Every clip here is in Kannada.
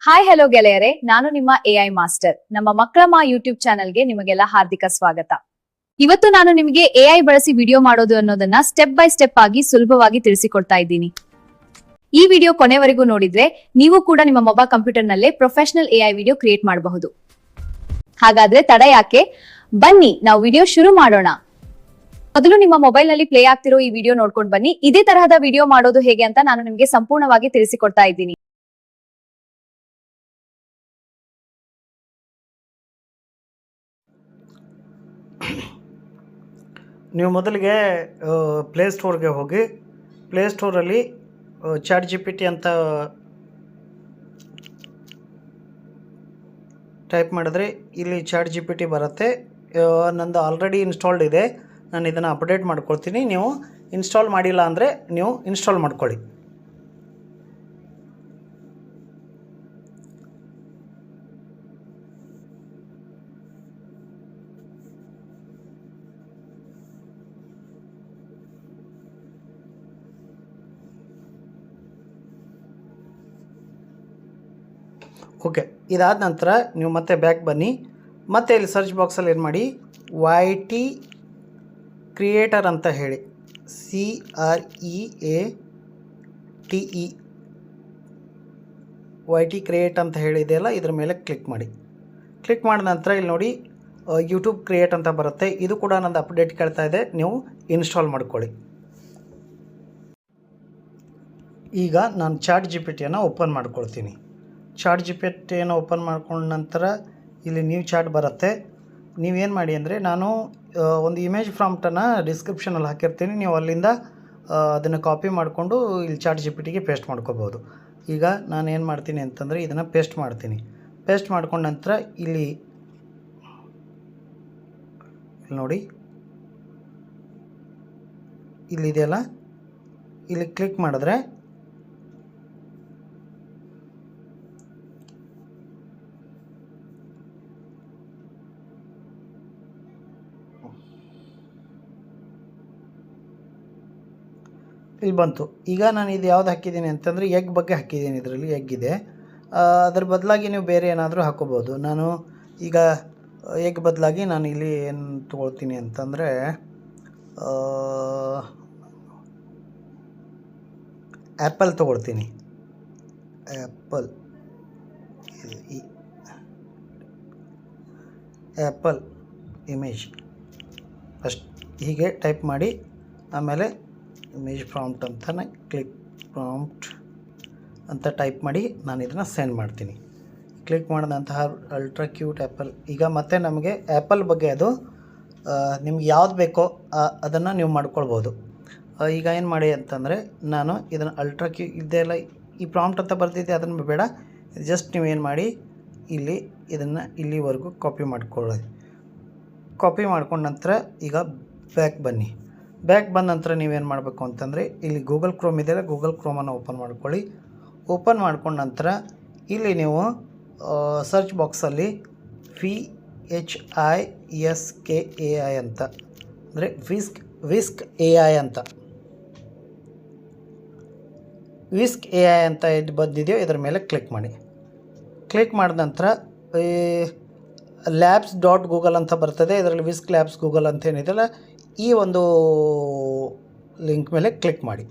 ಹಾಯ್ ಹಲೋ ಗೆಳೆಯರೆ, ನಾನು ನಿಮ್ಮ ಎಐ ಮಾಸ್ಟರ್. ನಮ್ಮ ಮಕ್ಕಳಮ್ಮ ಯೂಟ್ಯೂಬ್ ಚಾನೆಲ್ಗೆ ನಿಮಗೆಲ್ಲ ಹಾರ್ದಿಕ ಸ್ವಾಗತ. ಇವತ್ತು ನಾನು ನಿಮಗೆ ಎಐ ಬಳಸಿ ವಿಡಿಯೋ ಮಾಡೋದು ಅನ್ನೋದನ್ನ ಸ್ಟೆಪ್ ಬೈ ಸ್ಟೆಪ್ ಆಗಿ ಸುಲಭವಾಗಿ ತಿಳಿಸಿಕೊಡ್ತಾ ಇದ್ದೀನಿ. ಈ ವಿಡಿಯೋ ಕೊನೆವರೆಗೂ ನೋಡಿದ್ರೆ ನೀವು ಕೂಡ ನಿಮ್ಮ ಮೊಬೈಲ್ ಕಂಪ್ಯೂಟರ್ ನಲ್ಲೇ ಪ್ರೊಫೆಷನಲ್ ಎಐ ವಿಡಿಯೋ ಕ್ರಿಯೇಟ್ ಮಾಡಬಹುದು. ಹಾಗಾದ್ರೆ ತಡ ಯಾಕೆ, ಬನ್ನಿ ನಾವು ವಿಡಿಯೋ ಶುರು ಮಾಡೋಣ. ಮೊದಲು ನಿಮ್ಮ ಮೊಬೈಲ್ ನಲ್ಲಿ ಪ್ಲೇ ಆಗ್ತಿರೋ ಈ ವಿಡಿಯೋ ನೋಡ್ಕೊಂಡು ಬನ್ನಿ. ಇದೇ ತರಹದ ವಿಡಿಯೋ ಮಾಡೋದು ಹೇಗೆ ಅಂತ ನಾನು ನಿಮಗೆ ಸಂಪೂರ್ಣವಾಗಿ ತಿಳಿಸಿಕೊಡ್ತಾ ಇದ್ದೀನಿ. ನೀವು ಮೊದಲಿಗೆ ಪ್ಲೇಸ್ಟೋರ್ಗೆ ಹೋಗಿ ಪ್ಲೇಸ್ಟೋರಲ್ಲಿ ಚಾಟ್ GPT ಅಂತ ಟೈಪ್ ಮಾಡಿದ್ರೆ ಇಲ್ಲಿ ಚಾಟ್ GPT ಬರುತ್ತೆ. ನಂದು ಆಲ್ರೆಡಿ ಇನ್ಸ್ಟಾಲ್ಡ್ ಇದೆ, ನಾನು ಇದನ್ನು ಅಪ್ಡೇಟ್ ಮಾಡ್ಕೊಳ್ತೀನಿ. ನೀವು ಇನ್ಸ್ಟಾಲ್ ಮಾಡಿಲ್ಲ ಅಂದರೆ ನೀವು ಇನ್ಸ್ಟಾಲ್ ಮಾಡ್ಕೊಳ್ಳಿ. ಓಕೆ, ಇದಾದ ನಂತರ ನೀವು ಮತ್ತೆ ಬ್ಯಾಕ್ ಬನ್ನಿ. ಮತ್ತೆ ಇಲ್ಲಿ ಸರ್ಚ್ ಬಾಕ್ಸಲ್ಲಿ ಏನು ಮಾಡಿ, YT ಕ್ರಿಯೇಟರ್ ಅಂತ ಹೇಳಿ, CREATE YT ಕ್ರಿಯೇಟ್ ಅಂತ ಹೇಳಿದೆಯಲ್ಲ, ಇದ್ರ ಮೇಲೆ ಕ್ಲಿಕ್ ಮಾಡಿ. ಕ್ಲಿಕ್ ಮಾಡಿದ ನಂತರ ಇಲ್ಲಿ ನೋಡಿ ಯೂಟ್ಯೂಬ್ ಕ್ರಿಯೇಟ್ ಅಂತ ಬರುತ್ತೆ. ಇದು ಕೂಡ ನಂದು ಅಪ್ಡೇಟ್ ಕೇಳ್ತಾ ಇದೆ, ನೀವು ಇನ್ಸ್ಟಾಲ್ ಮಾಡ್ಕೊಳ್ಳಿ. ಈಗ ನಾನು ಚಾಟ್ GPTಯನ್ನು ಓಪನ್ ಮಾಡ್ಕೊಳ್ತೀನಿ. ಚಾಟ್ GPTಯನ್ನು ಓಪನ್ ಮಾಡ್ಕೊಂಡ ನಂತರ ಇಲ್ಲಿ ನ್ಯೂ ಚಾಟ್ ಬರುತ್ತೆ. ನೀವೇನು ಮಾಡಿ ಅಂದರೆ, ನಾನು ಒಂದು ಇಮೇಜ್ ಪ್ರಾಂಪ್ಟನ್ನು ಡಿಸ್ಕ್ರಿಪ್ಷನಲ್ಲಿ ಹಾಕಿರ್ತೀನಿ, ನೀವು ಅಲ್ಲಿಂದ ಅದನ್ನು ಕಾಪಿ ಮಾಡಿಕೊಂಡು ಇಲ್ಲಿ ಚಾಟ್ GPTಗೆ ಪೇಸ್ಟ್ ಮಾಡ್ಕೋಬೋದು. ಈಗ ನಾನು ಏನು ಮಾಡ್ತೀನಿ ಅಂತಂದರೆ, ಇದನ್ನು ಪೇಸ್ಟ್ ಮಾಡ್ತೀನಿ. ಪೇಸ್ಟ್ ಮಾಡ್ಕೊಂಡ ನಂತರ ಇಲ್ಲಿ ನೋಡಿ, ಇಲ್ಲಿದೆಯಲ್ಲ, ಇಲ್ಲಿ ಕ್ಲಿಕ್ ಮಾಡಿದ್ರೆ ಇಲ್ಲಿ ಬಂತು. ಈಗ ನಾನು ಇದು ಯಾವ್ದು ಹಾಕಿದ್ದೀನಿ ಅಂತಂದರೆ, ಎಗ್ ಬಗ್ಗೆ ಹಾಕಿದ್ದೀನಿ. ಇದರಲ್ಲಿ ಎಗ್ ಇದೆ, ಅದರ ಬದಲಾಗಿ ನೀವು ಬೇರೆ ಏನಾದರೂ ಹಾಕೋಬೋದು. ನಾನು ಈಗ ಎಗ್ ಬದಲಾಗಿ ನಾನು ಇಲ್ಲಿ ಏನು ತೊಗೊಳ್ತೀನಿ ಅಂತಂದರೆ, ಆ್ಯಪಲ್ ತೊಗೊಳ್ತೀನಿ. ಆ್ಯಪಲ್ ಇಮೇಜ್ ಅಷ್ಟು ಹೀಗೆ ಟೈಪ್ ಮಾಡಿ, ಆಮೇಲೆ ಇಮೇಜ್ ಪ್ರಾಂಪ್ಟ್ ಅಂತ ಪ್ರಾಂಪ್ಟ್ ಅಂತ ಟೈಪ್ ಮಾಡಿ ನಾನು ಇದನ್ನು ಸೆಂಡ್ ಮಾಡ್ತೀನಿ. ಕ್ಲಿಕ್ ಮಾಡಿದಂತಹ ಅಲ್ಟ್ರಾ ಕ್ಯೂಟ್ ಆ್ಯಪಲ್. ಈಗ ಮತ್ತೆ ನಮಗೆ ಆ್ಯಪಲ್ ಬಗ್ಗೆ ಅದು ನಿಮ್ಗೆ ಯಾವ್ದು ಬೇಕೋ ಅದನ್ನು ನೀವು ಮಾಡ್ಕೊಳ್ಬೋದು. ಈಗ ಏನು ಮಾಡಿ ಅಂತಂದರೆ, ನಾನು ಇದನ್ನು ಅಲ್ಟ್ರಾ ಇದೆಲ್ಲ ಈ ಪ್ರಾಂಪ್ಟ್ ಅಂತ ಬರ್ತಿದ್ದೆ, ಅದನ್ನು ಬೇಡ. ಜಸ್ಟ್ ನೀವೇನು ಮಾಡಿ, ಇಲ್ಲಿ ಇದನ್ನು ಇಲ್ಲಿವರೆಗೂ ಕಾಪಿ ಮಾಡ್ಕೊಳ್ಳಿ. ಕಾಪಿ ಮಾಡ್ಕೊಂಡ ನಂತರ ಈಗ ಬ್ಯಾಕ್ ಬನ್ನಿ. ಬ್ಯಾಕ್ ಬಂದ ನಂತರ ನೀವೇನು ಮಾಡಬೇಕು ಅಂತಂದರೆ, ಇಲ್ಲಿ ಗೂಗಲ್ ಕ್ರೋಮ್ ಇದೆಯಲ್ಲ, ಗೂಗಲ್ ಕ್ರೋಮನ್ನು ಓಪನ್ ಮಾಡ್ಕೊಳ್ಳಿ. ಓಪನ್ ಮಾಡ್ಕೊಂಡ ನಂತರ ಇಲ್ಲಿ ನೀವು ಸರ್ಚ್ ಬಾಕ್ಸಲ್ಲಿ VHISKAI ಅಂತ, ಅಂದರೆ ವಿಸ್ಕ್ AI ಅಂತ, ವಿಸ್ಕ್ AI ಅಂತ ಇದು ಬಂದಿದೆಯೋ ಇದರ ಮೇಲೆ ಕ್ಲಿಕ್ ಮಾಡಿ. ಕ್ಲಿಕ್ ಮಾಡಿದ ನಂತರ labs.google ಅಂತ ಬರ್ತದೆ. ಇದರಲ್ಲಿ ವಿಸ್ಕ್ ಲ್ಯಾಬ್ಸ್ ಗೂಗಲ್ ಅಂತ ಏನಿದೆಯಲ್ಲ, ಈ ಒಂದು ಲಿಂಕ್ ಮೇಲೆ ಕ್ಲಿಕ್ ಮಾಡಿ.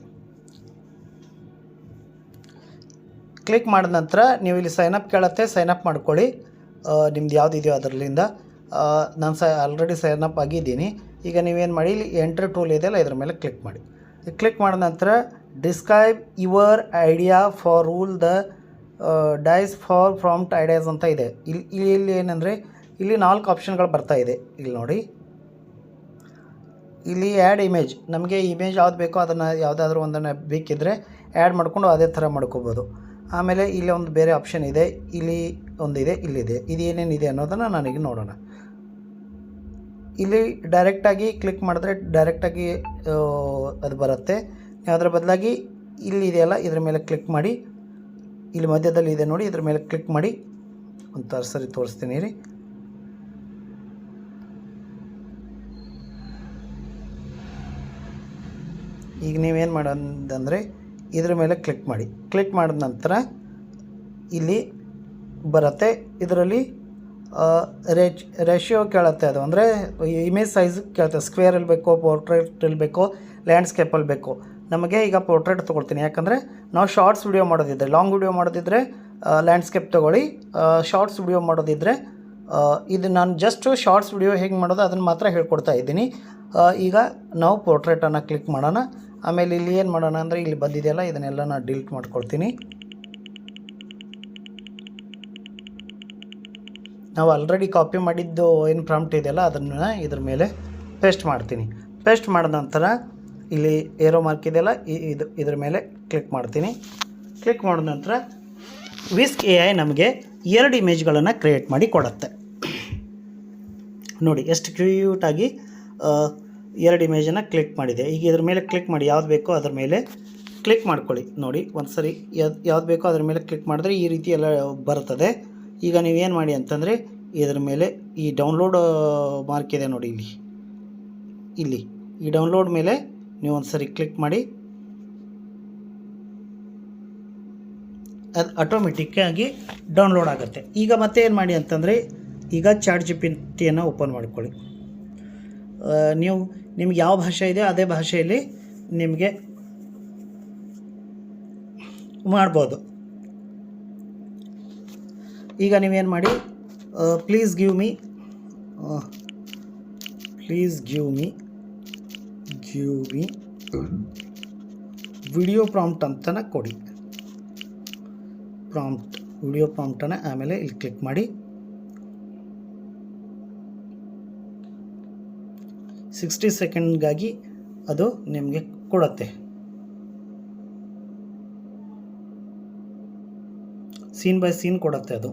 ಕ್ಲಿಕ್ ಮಾಡಿದ ನಂತರ ನೀವು ಇಲ್ಲಿ ಸೈನಪ್ ಕೇಳುತ್ತೆ, ಸೈನಪ್ ಮಾಡ್ಕೊಳ್ಳಿ. ನಿಮ್ದು ಯಾವುದಿದೆಯೋ ಅದರಲ್ಲಿಂದ. ನಾನು ಆಲ್ರೆಡಿ ಸೈನಪ್ ಆಗಿದ್ದೀನಿ. ಈಗ ನೀವೇನು ಮಾಡಿ, ಇಲ್ಲಿ ಎಂಟ್ರ್ ಟೂಲ್ ಇದೆಯಲ್ಲ, ಇದ್ರ ಮೇಲೆ ಕ್ಲಿಕ್ ಮಾಡಿ. ಕ್ಲಿಕ್ ಮಾಡಿದ ನಂತರ describe your idea for roll the dice for prompt ideas ಅಂತ ಇದೆ. ಇಲ್ಲಿ ಏನಂದರೆ, ಇಲ್ಲಿ 4 ಆಪ್ಷನ್ಗಳು ಬರ್ತಾ ಇದೆ. ಇಲ್ಲಿ ನೋಡಿ, ಇಲ್ಲಿ ಆ್ಯಡ್ ಇಮೇಜ್, ನಮಗೆ ಇಮೇಜ್ ಯಾವ್ದು ಬೇಕೋ ಅದನ್ನು ಯಾವುದಾದ್ರೂ ಒಂದನ್ನು ಬೇಕಿದ್ದರೆ ಆ್ಯಡ್ ಮಾಡಿಕೊಂಡು ಅದೇ ಥರ ಮಾಡ್ಕೋಬೋದು. ಆಮೇಲೆ ಇಲ್ಲಿ ಒಂದು ಬೇರೆ ಆಪ್ಷನ್ ಇದೆ, ಇಲ್ಲಿ ಒಂದಿದೆ, ಇಲ್ಲಿದೆ. ಇದು ಏನೇನಿದೆ ಅನ್ನೋದನ್ನು ನಾನೀಗ ನೋಡೋಣ. ಇಲ್ಲಿ ಡೈರೆಕ್ಟಾಗಿ ಕ್ಲಿಕ್ ಮಾಡಿದ್ರೆ ಡೈರೆಕ್ಟಾಗಿ ಅದು ಬರುತ್ತೆ. ನೀವು ಅದರ ಬದಲಾಗಿ ಇಲ್ಲಿ ಇದೆಯಲ್ಲ, ಇದ್ರ ಮೇಲೆ ಕ್ಲಿಕ್ ಮಾಡಿ. ಇಲ್ಲಿ ಮಧ್ಯದಲ್ಲಿ ಇದೆ ನೋಡಿ, ಇದ್ರ ಮೇಲೆ ಕ್ಲಿಕ್ ಮಾಡಿ. ಒಂದು ಸರಿ ತೋರಿಸ್ತೀನಿ ರೀ. ಈಗ ನೀವೇನು ಮಾಡೋದಂದರೆ, ಇದ್ರ ಮೇಲೆ ಕ್ಲಿಕ್ ಮಾಡಿ. ಕ್ಲಿಕ್ ಮಾಡಿದ ನಂತರ ಇಲ್ಲಿ ಬರುತ್ತೆ. ಇದರಲ್ಲಿ ರೇಷಿಯೋ ಕೇಳುತ್ತೆ, ಅದು ಅಂದರೆ ಇಮೇಜ್ ಸೈಜ್ ಕೇಳುತ್ತೆ. ಸ್ಕ್ವೇರಲ್ಲಿ ಬೇಕೋ, ಪೋರ್ಟ್ರೇಟಲ್ಲಿ ಬೇಕೋ, ಲ್ಯಾಂಡ್ಸ್ಕೇಪಲ್ಲಿ ಬೇಕೋ. ನಮಗೆ ಈಗ ಪೋರ್ಟ್ರೇಟ್ ತೊಗೊಳ್ತೀನಿ, ಯಾಕಂದರೆ ನಾವು ಶಾರ್ಟ್ಸ್ ವಿಡಿಯೋ ಮಾಡೋದಿದ್ದರೆ, ಲಾಂಗ್ ವಿಡಿಯೋ ಮಾಡೋದಿದ್ದರೆ ಲ್ಯಾಂಡ್ಸ್ಕೇಪ್ ತೊಗೊಳ್ಳಿ. ಶಾರ್ಟ್ಸ್ ವಿಡಿಯೋ ಮಾಡೋದಿದ್ದರೆ ಇದು ನಾನು ಜಸ್ಟ್ ಶಾರ್ಟ್ಸ್ ವಿಡಿಯೋ ಹೇಗೆ ಮಾಡೋದು ಅದನ್ನು ಮಾತ್ರ ಹೇಳ್ಕೊಡ್ತಾ ಇದ್ದೀನಿ. ಈಗ ನಾವು ಪೋರ್ಟ್ರೇಟನ್ನು ಕ್ಲಿಕ್ ಮಾಡೋಣ. ಆಮೇಲೆ ಇಲ್ಲಿ ಏನು ಮಾಡೋಣ ಅಂದರೆ ಇಲ್ಲಿ ಬಂದಿದೆಯಲ್ಲ, ಇದನ್ನೆಲ್ಲ ನಾನು ಡಿಲೀಟ್ ಮಾಡ್ಕೊಳ್ತೀನಿ. ನಾವು ಆಲ್ರೆಡಿ ಕಾಪಿ ಮಾಡಿದ್ದು ಏನು ಪ್ರಾಂಪ್ಟ್ ಇದೆಯಲ್ಲ ಅದನ್ನು ಇದ್ರ ಮೇಲೆ ಪೇಸ್ಟ್ ಮಾಡ್ತೀನಿ. ಪೇಸ್ಟ್ ಮಾಡಿದ ನಂತರ ಇಲ್ಲಿ ಏರೋ ಮಾರ್ಕ್ ಇದೆಯಲ್ಲ, ಇದ್ರ ಮೇಲೆ ಕ್ಲಿಕ್ ಮಾಡ್ತೀನಿ. ಕ್ಲಿಕ್ ಮಾಡಿದ ನಂತರ ವಿಸ್ಕ್ AI ನಮಗೆ 2 ಇಮೇಜ್ಗಳನ್ನು ಕ್ರಿಯೇಟ್ ಮಾಡಿ ಕೊಡುತ್ತೆ. ನೋಡಿ ಎಷ್ಟು ಕ್ಯೂಟಾಗಿ 2 ಇಮೇಜನ್ನು ಕ್ಲಿಕ್ ಮಾಡಿದೆ. ಈಗ ಇದ್ರ ಮೇಲೆ ಕ್ಲಿಕ್ ಮಾಡಿ, ಯಾವ್ದು ಬೇಕೋ ಅದ್ರ ಮೇಲೆ ಕ್ಲಿಕ್ ಮಾಡ್ಕೊಳ್ಳಿ. ನೋಡಿ ಒಂದು ಸರಿ ಯಾವ್ದು ಬೇಕೋ ಅದ್ರ ಮೇಲೆ ಕ್ಲಿಕ್ ಮಾಡಿದ್ರೆ ಈ ರೀತಿ ಎಲ್ಲ ಬರ್ತದೆ. ಈಗ ನೀವೇನು ಮಾಡಿ ಅಂತಂದರೆ ಇದರ ಮೇಲೆ ಈ ಡೌನ್ಲೋಡ್ ಮಾರ್ಕ್ ಇದೆ ನೋಡಿ, ಇಲ್ಲಿ ಈ ಡೌನ್ಲೋಡ್ ಮೇಲೆ ನೀವು ಒಂದು ಸರಿ ಕ್ಲಿಕ್ ಮಾಡಿ, ಅದು ಆಟೋಮೆಟಿಕ್ಕಾಗಿ ಡೌನ್ಲೋಡ್ ಆಗುತ್ತೆ. ಈಗ ಮತ್ತೆ ಏನು ಮಾಡಿ ಅಂತಂದರೆ ಈಗ ChatGPTಯನ್ನು ಓಪನ್ ಮಾಡ್ಕೊಳ್ಳಿ. ನಿಮ್ಗೆ ಯಾವ ಭಾಷೆ ಇದೆ ಅದೇ ಭಾಷೆಯಲ್ಲಿ ನಿಮಗೆ ಮಾಡ್ಬೋದು. ಈಗ ನೀವೇನು ಮಾಡಿ, please give me video prompt ಅಂತನ ಕೊಡಿ. ವಿಡಿಯೋ ಪ್ರಾಂಪ್ಟನ್ನು ಆಮೇಲೆ ಇಲ್ಲಿ ಕ್ಲಿಕ್ ಮಾಡಿ 60 ಸೆಕೆಂಡ್ಗಾಗಿ ಅದು ನಿಮಗೆ ಕೊಡುತ್ತೆ. ಸೀನ್ ಬೈ ಸೀನ್ ಕೊಡುತ್ತೆ ಅದು.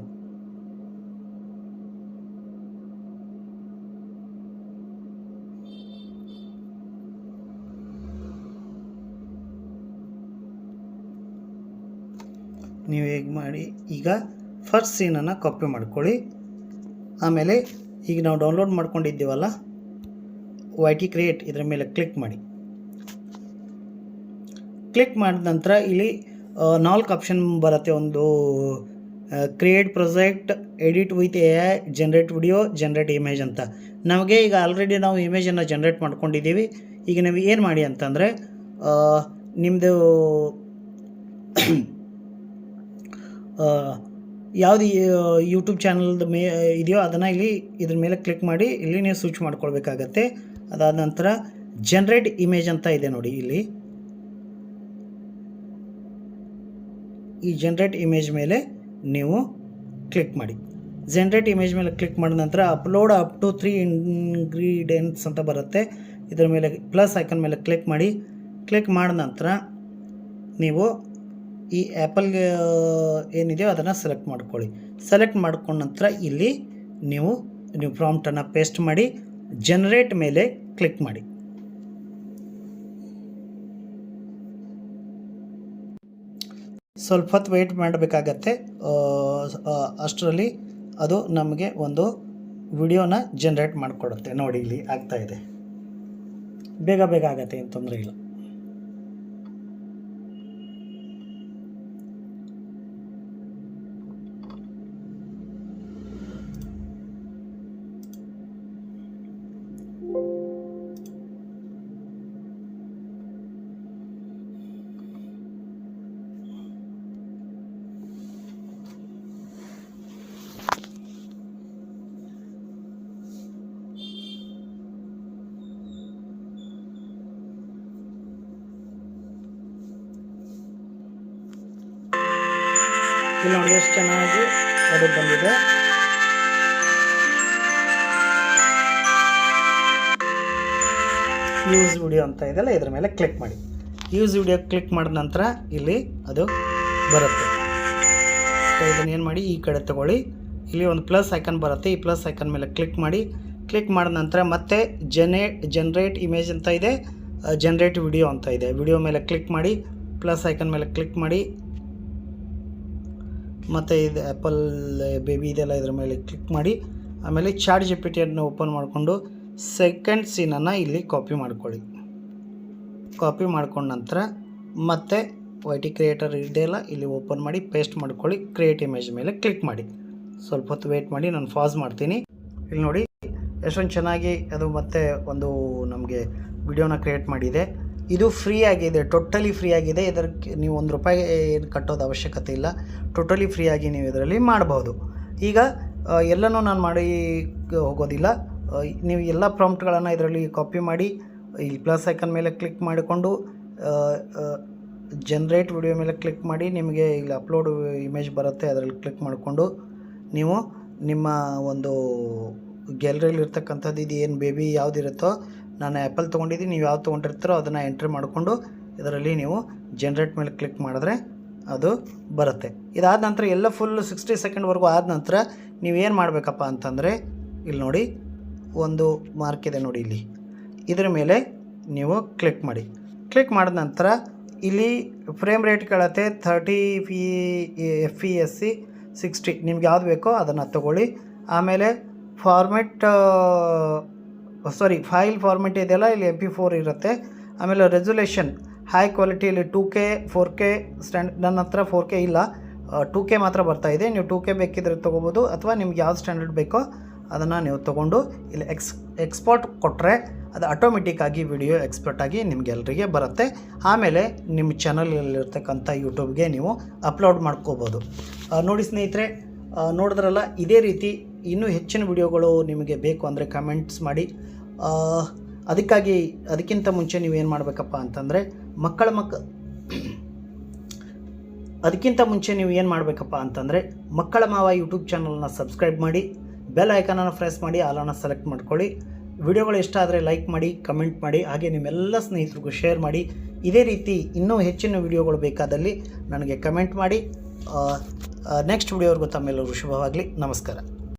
ನೀವು ಹೇಗೆ ಮಾಡಿ, ಈಗ ಫಸ್ಟ್ ಸೀನನ್ನು ಕಾಪಿ ಮಾಡ್ಕೊಳ್ಳಿ. ಆಮೇಲೆ ಈಗ ನಾವು ಡೌನ್ಲೋಡ್ ಮಾಡ್ಕೊಂಡಿದ್ದೀವಲ್ಲ YT ಕ್ರಿಯೇಟ್, ಇದರ ಮೇಲೆ ಕ್ಲಿಕ್ ಮಾಡಿ. ಕ್ಲಿಕ್ ಮಾಡಿದ ನಂತರ ಇಲ್ಲಿ 4 ಆಪ್ಷನ್ ಬರುತ್ತೆ. ಒಂದು create project, edit with AI, generate video, generate image ಅಂತ. ನಮಗೆ ಈಗ ಆಲ್ರೆಡಿ ನಾವು ಇಮೇಜನ್ನು ಜನರೇಟ್ ಮಾಡ್ಕೊಂಡಿದ್ದೀವಿ. ಈಗ ನೀವು ಏನು ಮಾಡಿ ಅಂತಂದರೆ ನಿಮ್ಮದು ಯಾವುದು ಯೂಟ್ಯೂಬ್ ಚಾನಲ್ದು ಇದೆಯೋ ಅದನ್ನು ಇದ್ರ ಮೇಲೆ ಕ್ಲಿಕ್ ಮಾಡಿ ಇಲ್ಲಿ ನೀವು ಸ್ವಿಚ್ ಮಾಡ್ಕೊಳ್ಬೇಕಾಗತ್ತೆ. ಅದಾದ ನಂತರ ಜನರೇಟ್ ಇಮೇಜ್ ಅಂತ ಇದೆ ನೋಡಿ, ಇಲ್ಲಿ ಈ ಜನರೇಟ್ ಇಮೇಜ್ ಮೇಲೆ ನೀವು ಕ್ಲಿಕ್ ಮಾಡಿ. ಜನರೇಟ್ ಇಮೇಜ್ ಮೇಲೆ ಕ್ಲಿಕ್ ಮಾಡಿದ ನಂತರ ಅಪ್ಲೋಡ್ ಅಪ್ ಟು 3 ಇಂಗ್ರೀಡಿಯೆಂಟ್ಸ್ ಅಂತ ಬರುತ್ತೆ. ಇದರ ಮೇಲೆ ಪ್ಲಸ್ ಐಕನ್ ಮೇಲೆ ಕ್ಲಿಕ್ ಮಾಡಿ. ಕ್ಲಿಕ್ ಮಾಡಿದ ನಂತರ ನೀವು ಈ ಆ್ಯಪಲ್ ಏನಿದೆಯೋ ಅದನ್ನು ಸೆಲೆಕ್ಟ್ ಮಾಡ್ಕೊಳ್ಳಿ. ಸೆಲೆಕ್ಟ್ ಮಾಡ್ಕೊಂಡ ನಂತರ ಇಲ್ಲಿ ನೀವು ಪ್ರಾಂಪ್ಟನ್ನು ಪೇಸ್ಟ್ ಮಾಡಿ ಜನರೇಟ್ ಮೇಲೆ ಕ್ಲಿಕ್ ಮಾಡಿ. ಸ್ವಲ್ಪ ಹೊತ್ತು ವೆಯ್ಟ್ ಮಾಡಬೇಕಾಗತ್ತೆ. ಅಷ್ಟರಲ್ಲಿ ಅದು ನಮಗೆ ಒಂದು ವಿಡಿಯೋನ ಜನರೇಟ್ ಮಾಡಿಕೊಡುತ್ತೆ. ನೋಡಿ ಇಲ್ಲಿ ಆಗ್ತಾಯಿದೆ, ಬೇಗ ಆಗತ್ತೆ, ಏನು ತೊಂದರೆ ಇಲ್ಲ. ಇಲ್ಲಿ ನೋಡಿ ಎಷ್ಟು ಚೆನ್ನಾಗಿ ಅದು ಬಂದಿದೆ. ಯೂಸ್ ವಿಡಿಯೋ ಅಂತ ಇದೆಯಲ್ಲ, ಇದರ ಮೇಲೆ ಕ್ಲಿಕ್ ಮಾಡಿ. ಯೂಸ್ ವಿಡಿಯೋ ಕ್ಲಿಕ್ ಮಾಡಿದ ನಂತರ ಇಲ್ಲಿ ಅದು ಬರುತ್ತೆ. ಇದನ್ನು ಏನು ಮಾಡಿ, ಈ ಕಡೆ ತಗೊಳ್ಳಿ. ಇಲ್ಲಿ ಒಂದು ಪ್ಲಸ್ ಐಕನ್ ಬರುತ್ತೆ, ಈ ಪ್ಲಸ್ ಐಕನ್ ಮೇಲೆ ಕ್ಲಿಕ್ ಮಾಡಿ. ಕ್ಲಿಕ್ ಮಾಡಿದ ನಂತರ ಮತ್ತೆ ಜನರೇಟ್ ಇಮೇಜ್ ಅಂತ ಇದೆ, ಜನರೇಟ್ ವಿಡಿಯೋ ಅಂತ ಇದೆ. ವಿಡಿಯೋ ಮೇಲೆ ಕ್ಲಿಕ್ ಮಾಡಿ, ಪ್ಲಸ್ ಐಕನ್ ಮೇಲೆ ಕ್ಲಿಕ್ ಮಾಡಿ. ಮತ್ತು ಇದು ಆ್ಯಪಲ್ ಬೇಬಿ ಇದೆಲ್ಲ ಇದರ ಮೇಲೆ ಕ್ಲಿಕ್ ಮಾಡಿ. ಆಮೇಲೆ ChatGPTಯನ್ನು ಓಪನ್ ಮಾಡಿಕೊಂಡು ಸೆಕೆಂಡ್ ಸೀನನ್ನು ಇಲ್ಲಿ ಕಾಪಿ ಮಾಡ್ಕೊಳ್ಳಿ. ಕಾಪಿ ಮಾಡ್ಕೊಂಡ ನಂತರ ಮತ್ತೆ ವೈ ಟಿ ಕ್ರಿಯೇಟರ್ ಇದೆಯಲ್ಲ ಇಲ್ಲಿ ಓಪನ್ ಮಾಡಿ ಪೇಸ್ಟ್ ಮಾಡ್ಕೊಳ್ಳಿ. ಕ್ರಿಯೇಟ್ ಇಮೇಜ್ ಮೇಲೆ ಕ್ಲಿಕ್ ಮಾಡಿ. ಸ್ವಲ್ಪ ಹೊತ್ತು ವೇಟ್ ಮಾಡಿ, ನಾನು ಪಾಸ್ ಮಾಡ್ತೀನಿ. ಇಲ್ಲಿ ನೋಡಿ ಎಷ್ಟೊಂದು ಚೆನ್ನಾಗಿ ಅದು ಮತ್ತೆ ಒಂದು ನಮಗೆ ವಿಡಿಯೋನ ಕ್ರಿಯೇಟ್ ಮಾಡಿದೆ. ಇದು ಫ್ರೀ ಆಗಿದೆ, ಟೋಟಲಿ ಫ್ರೀ ಆಗಿದೆ. ಇದಕ್ಕೆ ನೀವು ₹1 ಏನು ಕಟ್ಟೋದು ಅವಶ್ಯಕತೆ ಇಲ್ಲ. ಟೋಟಲಿ ಫ್ರೀ ಆಗಿ ನೀವು ಇದರಲ್ಲಿ ಮಾಡಬಹುದು. ಈಗ ಎಲ್ಲನೂ ನಾನು ಮಾಡಿ ಹೋಗೋದಿಲ್ಲ. ನೀವು ಎಲ್ಲ ಪ್ರಾಂಪ್ಟ್ಗಳನ್ನು ಇದರಲ್ಲಿ ಕಾಪಿ ಮಾಡಿ ಇಲ್ಲಿ ಪ್ಲಸ್ ಐಕನ್ ಮೇಲೆ ಕ್ಲಿಕ್ ಮಾಡಿಕೊಂಡು ಜನ್ರೇಟ್ ವಿಡಿಯೋ ಮೇಲೆ ಕ್ಲಿಕ್ ಮಾಡಿ, ನಿಮಗೆ ಇಲ್ಲಿ ಅಪ್ಲೋಡ್ ಇಮೇಜ್ ಬರುತ್ತೆ, ಅದರಲ್ಲಿ ಕ್ಲಿಕ್ ಮಾಡಿಕೊಂಡು ನೀವು ನಿಮ್ಮ ಒಂದು ಗ್ಯಾಲರಿಯಲ್ಲಿ ಇರ್ತಕ್ಕಂಥದ್ದು ಇದು ಏನು ಬೇಬಿ ಯಾವುದಿರುತ್ತೋ, ನಾನು ಆ್ಯಪಲ್ ತೊಗೊಂಡಿದ್ದೀನಿ, ನೀವು ಯಾವ್ದು ತೊಗೊಂಡಿರ್ತೀರೋ ಅದನ್ನು ಎಂಟ್ರಿ ಮಾಡಿಕೊಂಡು ಇದರಲ್ಲಿ ನೀವು ಜನ್ರೇಟ್ ಮೇಲೆ ಕ್ಲಿಕ್ ಮಾಡಿದ್ರೆ ಅದು ಬರುತ್ತೆ. ಇದಾದ ನಂತರ ಎಲ್ಲ ಫುಲ್ 60 ಸೆಕೆಂಡ್ವರೆಗೂ ಆದ ನಂತರ ನೀವೇನು ಮಾಡಬೇಕಪ್ಪ ಅಂತಂದರೆ ಇಲ್ಲಿ ನೋಡಿ ಒಂದು ಮಾರ್ಕ್ ಇದೆ ನೋಡಿ, ಇಲ್ಲಿ ಇದರ ಮೇಲೆ ನೀವು ಕ್ಲಿಕ್ ಮಾಡಿ. ಕ್ಲಿಕ್ ಮಾಡಿದ ನಂತರ ಇಲ್ಲಿ ಫ್ರೇಮ್ ರೇಟ್ ಕೇಳುತ್ತೆ 30 FPS 60, ನಿಮ್ಗೆ ಯಾವ್ದು ಬೇಕೋ ಅದನ್ನು ತಗೊಳ್ಳಿ. ಆಮೇಲೆ ಫೈಲ್ ಫಾರ್ಮೆಟ್ ಇದೆಯಲ್ಲ ಇಲ್ಲಿ MP4 ಇರುತ್ತೆ. ಆಮೇಲೆ ರೆಸೊಲ್ಯೂಷನ್ ಹೈ ಕ್ವಾಲಿಟಿಯಲ್ಲಿ 2K 4K ನನ್ನ ಹತ್ರ 4K ಇಲ್ಲ, 2K ಮಾತ್ರ ಬರ್ತಾಯಿದೆ. ನೀವು 2K ಬೇಕಿದ್ರೆ ತೊಗೋಬೋದು, ಅಥವಾ ನಿಮ್ಗೆ ಯಾವ್ದು ಸ್ಟ್ಯಾಂಡರ್ಡ್ ಬೇಕೋ ಅದನ್ನು ನೀವು ತೊಗೊಂಡು ಇಲ್ಲಿ ಎಕ್ಸ್ಪೋರ್ಟ್ ಕೊಟ್ಟರೆ ಅದು ಆಟೋಮೆಟಿಕ್ಕಾಗಿ ವಿಡಿಯೋ ಎಕ್ಸ್ಪೋರ್ಟ್ ಆಗಿ ನಿಮಗೆಲ್ಲರಿಗೆ ಬರುತ್ತೆ. ಆಮೇಲೆ ನಿಮ್ಮ ಚಾನಲಲ್ಲಿರ್ತಕ್ಕಂಥ ಯೂಟ್ಯೂಬ್ಗೆ ನೀವು ಅಪ್ಲೋಡ್ ಮಾಡ್ಕೋಬೋದು. ನೋಡಿ ಸ್ನೇಹಿತರೆ, ನೋಡಿದ್ರಲ್ಲ, ಇದೇ ರೀತಿ ಇನ್ನೂ ಹೆಚ್ಚಿನ ವಿಡಿಯೋಗಳು ನಿಮಗೆ ಬೇಕು ಅಂದರೆ ಕಮೆಂಟ್ಸ್ ಮಾಡಿ. ಅದಕ್ಕಿಂತ ಮುಂಚೆ ನೀವೇನು ಮಾಡಬೇಕಪ್ಪ ಅಂತಂದರೆ ಮಕ್ಕಳ ಮಾವ ಯೂಟ್ಯೂಬ್ ಚಾನಲ್ನ ಸಬ್ಸ್ಕ್ರೈಬ್ ಮಾಡಿ, ಬೆಲ್ ಐಕಾನನ್ನು ಪ್ರೆಸ್ ಮಾಡಿ, ಆಲನ್ನು ಸೆಲೆಕ್ಟ್ ಮಾಡ್ಕೊಳ್ಳಿ. ವಿಡಿಯೋಗಳು ಇಷ್ಟ ಆದರೆ ಲೈಕ್ ಮಾಡಿ, ಕಮೆಂಟ್ ಮಾಡಿ, ಹಾಗೆ ನಿಮ್ಮೆಲ್ಲ ಸ್ನೇಹಿತರಿಗೂ ಶೇರ್ ಮಾಡಿ. ಇದೇ ರೀತಿ ಇನ್ನೂ ಹೆಚ್ಚಿನ ವಿಡಿಯೋಗಳು ಬೇಕಾದಲ್ಲಿ ನನಗೆ ಕಮೆಂಟ್ ಮಾಡಿ. ನೆಕ್ಸ್ಟ್ ವಿಡಿಯೋವರೆಗೂ ತಮ್ಮೆಲ್ಲರಿಗೂ ಶುಭವಾಗಲಿ. ನಮಸ್ಕಾರ.